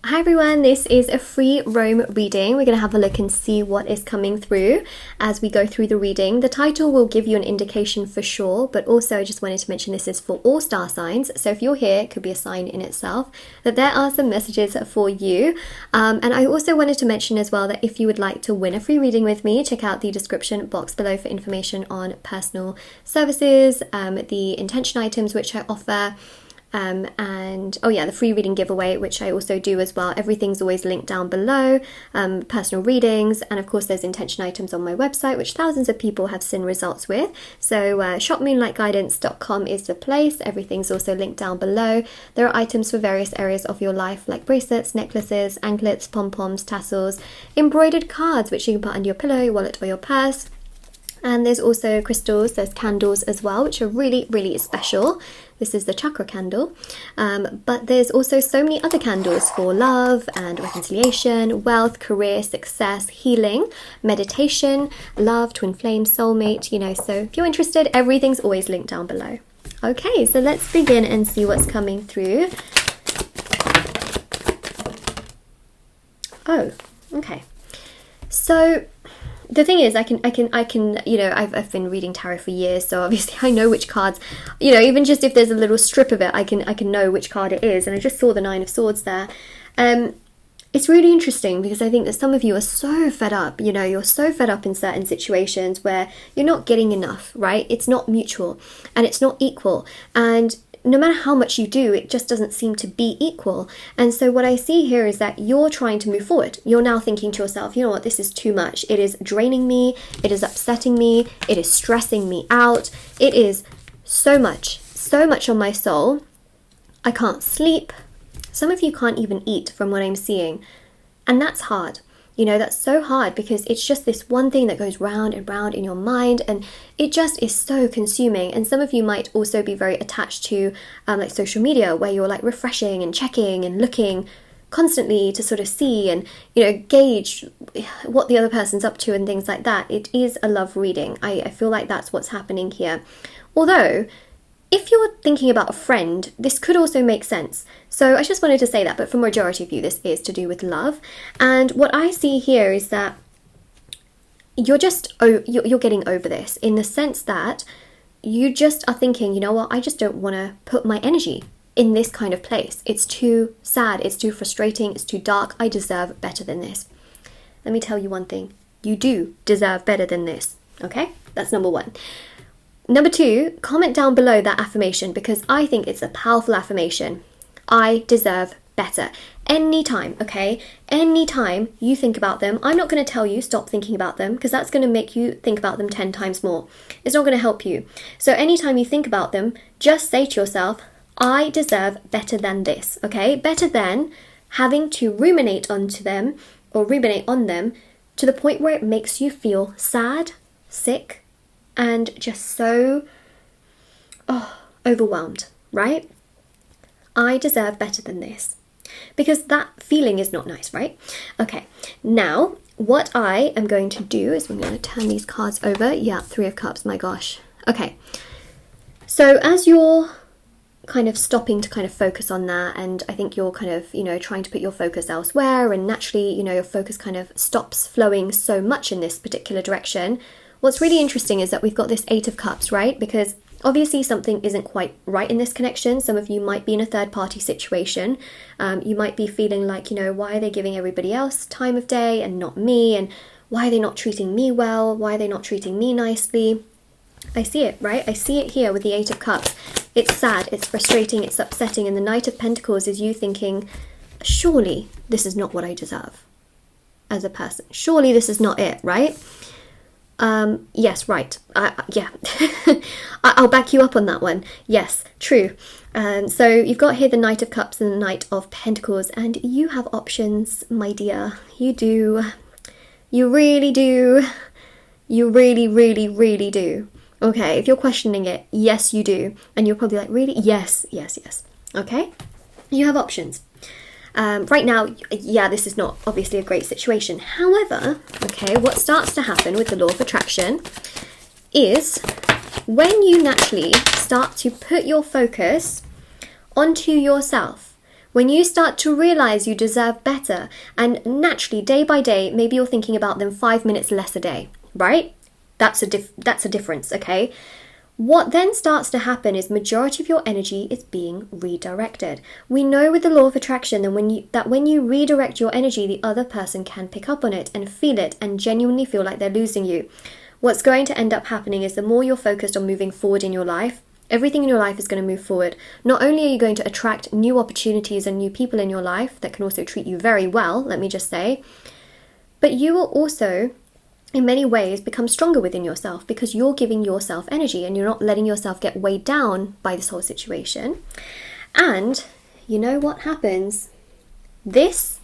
Hi everyone, this is a free roam reading. We're going to have a look and see what is coming through as we go through the reading. The title will give you an indication for sure, but also I just wanted to mention this is for all star signs. So if you're here, it could be a sign in itself, that there are some messages for you. And I also wanted to mention as well that if you would like to win a free reading with me, check out the description box below for information on personal services, the intention items which I offer, and oh yeah, the free reading giveaway, which I also do as well. Everything's always linked down below, personal readings, and of course there's intention items on my website which thousands of people have seen results with. So shopmoonlightguidance.com is the place. Everything's also linked down below. There are items for various areas of your life like bracelets, necklaces, anklets, pom-poms, tassels, embroidered cards which you can put under your pillow, your wallet or your purse. And there's also crystals, there's candles as well, which are really, really special. This is the chakra candle. But there's also so many other candles for love and reconciliation, wealth, career, success, healing, meditation, love, twin flame, soulmate, you know. So if you're interested, everything's always linked down below. Okay, so let's begin and see what's coming through. Oh, okay. So the thing is, I can, you know, I've been reading tarot for years, so obviously I know which cards, you know, even just if there's a little strip of it, I can know which card it is. And I just saw the Nine of Swords there. It's really interesting because I think that some of you are so fed up, you know, you're so fed up in certain situations where you're not getting enough, right? It's not mutual and it's not equal. And no matter how much you do, it just doesn't seem to be equal. And so what I see here is that you're trying to move forward. You're now thinking to yourself, you know what, this is too much. It is draining me. It is upsetting me. It is stressing me out. It is so much on my soul. I can't sleep. Some of you can't even eat from what I'm seeing. And that's hard. You know, that's so hard because it's just this one thing that goes round and round in your mind, and it just is so consuming. And some of you might also be very attached to like social media, where you're like refreshing and checking and looking constantly to sort of see and, you know, gauge what the other person's up to and things like that. It is a love reading. I feel like that's what's happening here. Although, if you're thinking about a friend, this could also make sense. So I just wanted to say that, but for majority of you, this is to do with love. And what I see here is that you're getting over this in the sense that you just are thinking, you know what, I just don't want to put my energy in this kind of place. It's too sad, it's too frustrating, it's too dark. I deserve better than this. Let me tell you one thing. You do deserve better than this, okay? That's number one. Number two, comment down below that affirmation because I think it's a powerful affirmation. I deserve better. Anytime, okay? Anytime you think about them, I'm not going to tell you stop thinking about them because that's going to make you think about them 10 times more. It's not going to help you. So anytime you think about them, just say to yourself, I deserve better than this, okay? Better than having to ruminate onto them or ruminate on them to the point where it makes you feel sad, sick, and just so overwhelmed, right? I deserve better than this. Because that feeling is not nice, right? Okay, now what I am going to do is I'm going to turn these cards over. Yeah, Three of Cups, my gosh. Okay, so as you're kind of stopping to kind of focus on that, and I think you're kind of, you know, trying to put your focus elsewhere, and naturally, you know, your focus kind of stops flowing so much in this particular direction. What's really interesting is that we've got this Eight of Cups, right? Because obviously something isn't quite right in this connection. Some of you might be in a third party situation. You might be feeling like, you know, why are they giving everybody else time of day and not me? And why are they not treating me well? Why are they not treating me nicely? I see it, right? I see it here with the Eight of Cups. It's sad, it's frustrating, it's upsetting. And the Knight of Pentacles is you thinking, surely this is not what I deserve as a person. Surely this is not it, right? Yes, right. Yeah, I'll back you up on that one. Yes, true. So you've got here the Knight of Cups and the Knight of Pentacles, and you have options, my dear. You do. You really do. You really, really, really do. Okay, if you're questioning it, yes, you do. And you're probably like, really? Yes, yes, yes. Okay, you have options. Right now, yeah, this is not obviously a great situation. However, okay, what starts to happen with the law of attraction is when you naturally start to put your focus onto yourself, When you start to realize you deserve better, and naturally, day by day, maybe you're thinking about them 5 minutes less a day, right? That's a difference, okay? What then starts to happen is majority of your energy is being redirected. We know with the law of attraction that when you redirect your energy, the other person can pick up on it and feel it and genuinely feel like they're losing you. What's going to end up happening is the more you're focused on moving forward in your life, everything in your life is going to move forward. Not only are you going to attract new opportunities and new people in your life that can also treat you very well, let me just say, but you will also, in many ways, become stronger within yourself because you're giving yourself energy and you're not letting yourself get weighed down by this whole situation. And you know what happens? This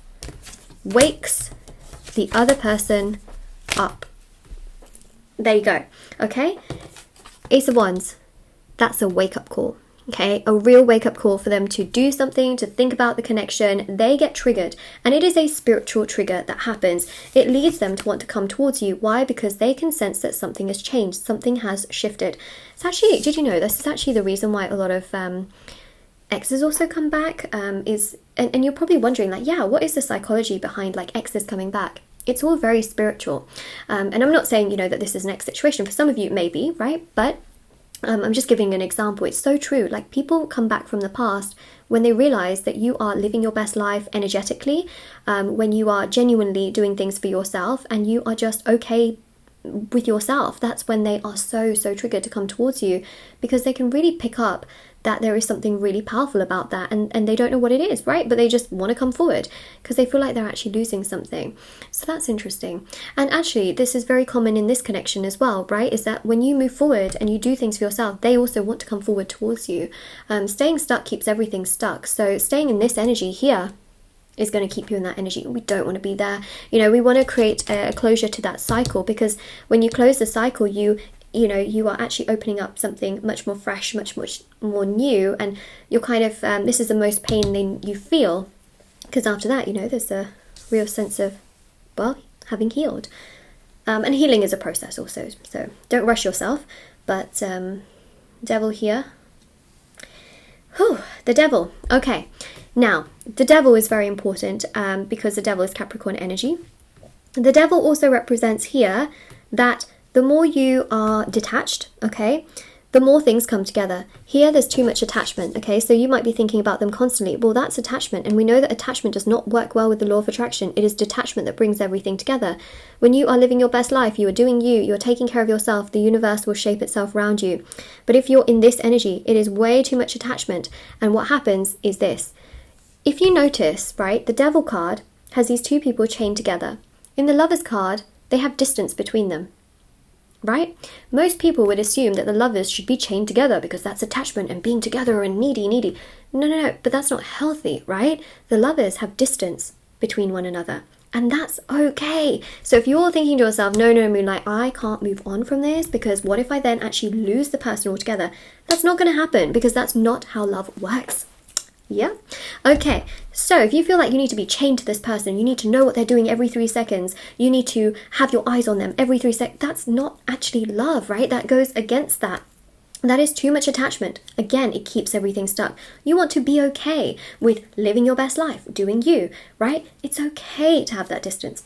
wakes the other person up. There you go. Okay? Ace of Wands. That's a wake-up call. Okay, a real wake-up call for them to do something, to think about the connection. They get triggered, and it is a spiritual trigger that happens. It leads them to want to come towards you. Why? Because they can sense that something has changed, something has shifted. It's actually, did you know this is actually the reason why a lot of exes also come back? And you're probably wondering, like, yeah, what is the psychology behind like exes coming back? It's all very spiritual. And I'm not saying, you know, that this is an ex situation. For some of you, it may be, right? But I'm just giving an example. It's so true. Like, people come back from the past when they realize that you are living your best life energetically, when you are genuinely doing things for yourself and you are just okay with yourself. That's when they are so triggered to come towards you, because they can really pick up that there is something really powerful about that, and they don't know what it is, right? But they just want to come forward because they feel like they're actually losing something. So that's interesting. And actually, this is very common in this connection as well, right? Is that when you move forward and you do things for yourself, they also want to come forward towards you. Staying stuck keeps everything stuck. So staying in this energy here is going to keep you in that energy. We don't want to be there. You know, we want to create a closure to that cycle, because when you close the cycle, you are actually opening up something much more fresh, much more new, and you're kind of, this is the most pain then you feel, because after that, you know, there's a real sense of, well, having healed. And healing is a process also, so don't rush yourself. But devil here. Whew, the devil. Okay, now, the devil is very important because the devil is Capricorn energy. The devil also represents here that the more you are detached, okay, the more things come together. Here, there's too much attachment, okay? So you might be thinking about them constantly. Well, that's attachment, and we know that attachment does not work well with the law of attraction. It is detachment that brings everything together. When you are living your best life, you are doing you, you're taking care of yourself, the universe will shape itself around you. But if you're in this energy, it is way too much attachment, and what happens is this. If you notice, right, the devil card has these two people chained together. In the lovers card, they have distance between them. Right? Most people would assume that the lovers should be chained together because that's attachment and being together and needy. No, but that's not healthy, right? The lovers have distance between one another, and that's okay. So if you're thinking to yourself, no, Moonlight, I can't move on from this because what if I then actually lose the person altogether? That's not going to happen, because that's not how love works. Yeah? Okay, so if you feel like you need to be chained to this person, you need to know what they're doing every 3 seconds, you need to have your eyes on them every 3 seconds, that's not actually love, right? That goes against that. That is too much attachment. Again, it keeps everything stuck. You want to be okay with living your best life, doing you, right? It's okay to have that distance,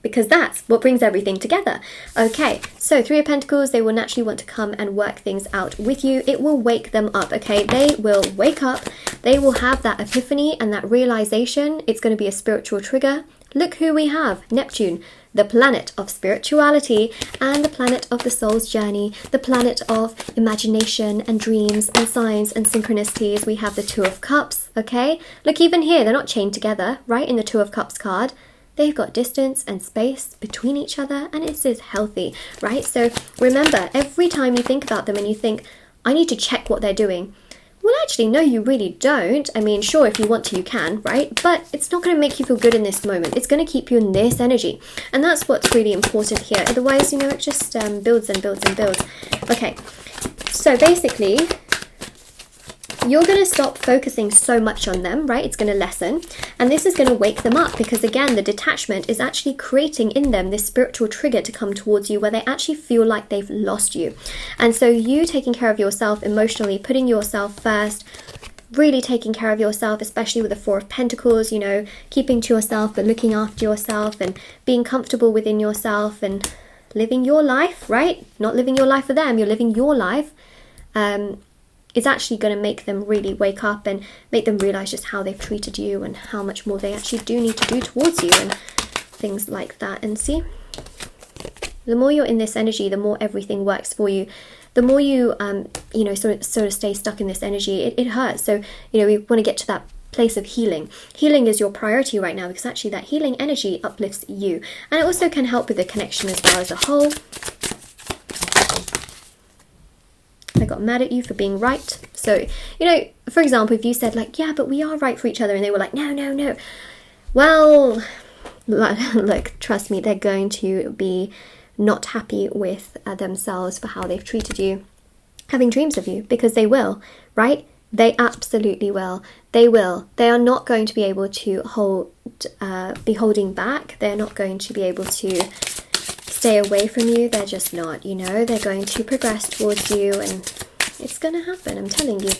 because that's what brings everything together. Okay, so Three of Pentacles, they will naturally want to come and work things out with you. It will wake them up, okay? They will wake up. They will have that epiphany and that realization. It's going to be a spiritual trigger. Look who we have. Neptune, the planet of spirituality and the planet of the soul's journey, the planet of imagination and dreams and signs and synchronicities. We have the Two of Cups, okay? Look, even here, they're not chained together, right? In the Two of Cups card. They've got distance and space between each other, and it is healthy, right? So remember, every time you think about them and you think, I need to check what they're doing. Well, actually, no, you really don't. I mean, sure, if you want to, you can, right? But it's not going to make you feel good in this moment. It's going to keep you in this energy. And that's what's really important here. Otherwise, you know, it just builds and builds and builds. Okay, so basically, you're going to stop focusing so much on them, right? It's going to lessen, and this is going to wake them up, because again, the detachment is actually creating in them this spiritual trigger to come towards you where they actually feel like they've lost you. And so you taking care of yourself emotionally, putting yourself first, really taking care of yourself, especially with the Four of Pentacles, you know, keeping to yourself but looking after yourself and being comfortable within yourself and living your life, right? Not living your life for them, you're living your life. It's actually going to make them really wake up and make them realize just how they've treated you and how much more they actually do need to do towards you and things like that. And see, the more you're in this energy, the more everything works for you. The more you, you know, sort of stay stuck in this energy, it hurts. So, you know, we want to get to that place of healing. Healing is your priority right now because actually that healing energy uplifts you. And it also can help with the connection as well as a whole. I got mad at you for being right. So, you know, for example, if you said like, yeah, but we are right for each other, and they were like, no, no, no. Well, look, trust me, they're going to be not happy with themselves for how they've treated you, having dreams of you, because they will, right? They absolutely will. They will. They are not going to be able to be holding back. They're not going to be able to stay away from you. They're just not, you know, they're going to progress towards you and it's going to happen, I'm telling you.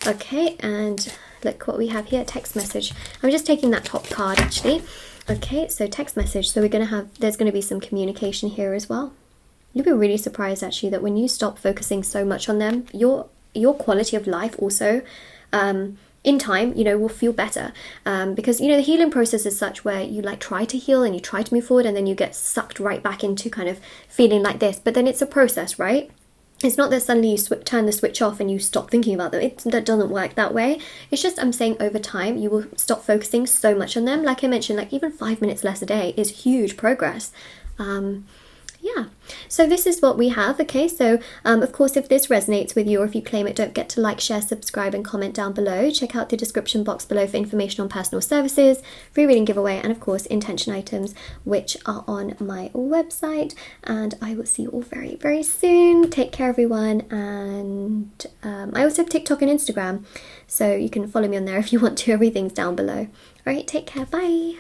Okay, and look what we have here, text message. I'm just taking that top card actually. Okay, so text message. So there's going to be some communication here as well. You'll be really surprised actually that when you stop focusing so much on them, your quality of life also, in time, you know, will feel better. Because, you know, the healing process is such where you like try to heal and you try to move forward and then you get sucked right back into kind of feeling like this. But then it's a process, right? It's not that suddenly you turn the switch off and you stop thinking about them. That doesn't work that way. It's just, I'm saying over time, you will stop focusing so much on them. Like I mentioned, like even 5 minutes less a day is huge progress. Yeah, so this is what we have. Okay, so of course, if this resonates with you or if you claim it, don't forget to like, share, subscribe and comment down below. Check out the description box below for information on personal services, free reading giveaway, and of course intention items, which are on my website. And I will see you all very, very soon. Take care, everyone. And I also have TikTok and Instagram, so you can follow me on there if you want to. Everything's down below. All right, take care. Bye.